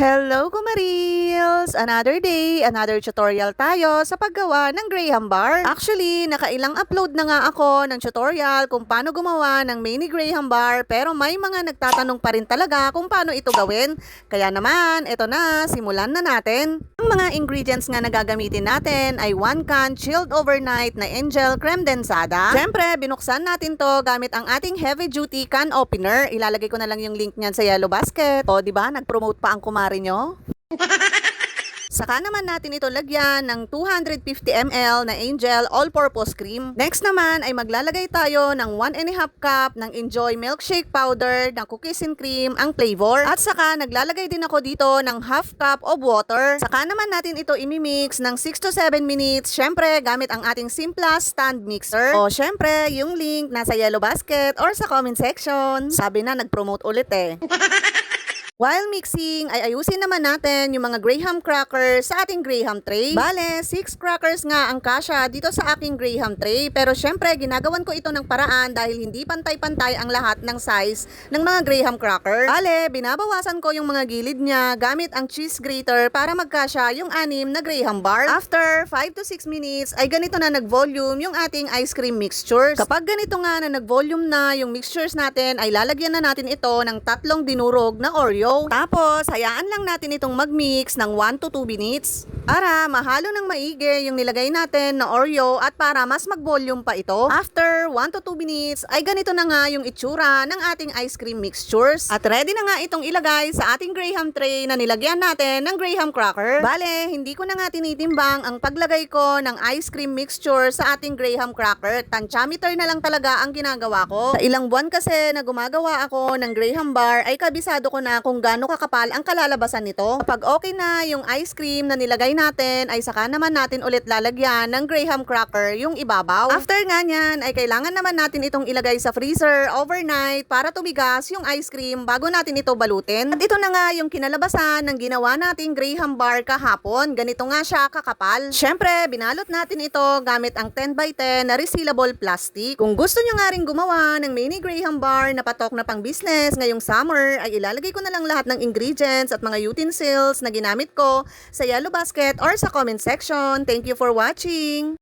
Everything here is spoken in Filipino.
Hello, Kumarils! Another day, another tutorial tayo sa paggawa ng Graham bar. Actually, nakailang upload na nga ako ng tutorial kung paano gumawa ng mini Graham bar, pero may mga nagtatanong pa rin talaga kung paano ito gawin. Kaya naman, ito na, simulan na natin. Ang mga ingredients nga na gagamitin natin ay 1 can chilled overnight na Angel creme densada. Siyempre, binuksan natin to gamit ang ating heavy duty can opener. Ilalagay ko na lang yung link niyan sa yellow basket. O, di ba? Nag-promote pa ang kumari nyo. Saka naman natin ito lagyan ng 250 ml na Angel All-Purpose Cream. Next naman ay maglalagay tayo ng 1½ cup ng Enjoy Milkshake Powder ng cookies and cream ang flavor. At saka naglalagay din ako dito ng ½ cup of water. Saka naman natin ito imimix ng 6 to 7 minutes. Syempre gamit ang ating Simpla stand mixer. O syempre yung link nasa yellow basket or sa comment section. Sabi na nag-promote ulit eh. While mixing, ay ayusin naman natin yung mga Graham crackers sa ating Graham tray. Bale, 6 crackers nga ang kasya dito sa aking Graham tray. Pero syempre, ginagawan ko ito ng paraan dahil hindi pantay-pantay ang lahat ng size ng mga Graham crackers. Bale, binabawasan ko yung mga gilid niya gamit ang cheese grater para magkasya yung 6 na Graham bar. After 5 to 6 minutes, ay ganito na nag-volume yung ating ice cream mixtures. Kapag ganito nga na nag-volume na yung mixtures natin, ay lalagyan na natin ito ng 3 dinurog na Oreo. Tapos, hayaan lang natin itong mag-mix ng 1 to 2 minutes para mahalo ng maigi yung nilagay natin na Oreo at para mas mag-volume pa ito. After 1 to 2 minutes, ay ganito na nga yung itsura ng ating ice cream mixtures. At ready na nga itong ilagay sa ating Graham tray na nilagyan natin ng Graham cracker. Bale, hindi ko na nga tinitimbang ang paglagay ko ng ice cream mixture sa ating Graham cracker. Tantiameter na lang talaga ang ginagawa ko. Sa ilang buwan kasi na gumagawa ako ng Graham bar, ay kabisado ko na kung gaano kakapal ang kalalabasan nito. Kapag okay na yung ice cream na nilagay natin, ay saka naman natin ulit lalagyan ng Graham cracker yung ibabaw. After nga nyan, ay kailangan naman natin itong ilagay sa freezer overnight para tumigas yung ice cream bago natin ito balutin. At ito na nga yung kinalabasan ng ginawa nating Graham bar kahapon. Ganito nga siya kakapal. Syempre, binalot natin ito gamit ang 10 by 10 na resealable plastic. Kung gusto nyo nga rin gumawa ng mini Graham bar na patok na pang business ngayong summer, ay ilalagay ko na lang lahat ng ingredients at mga utensils na ginamit ko sa yellow basket or sa comment section. Thank you for watching!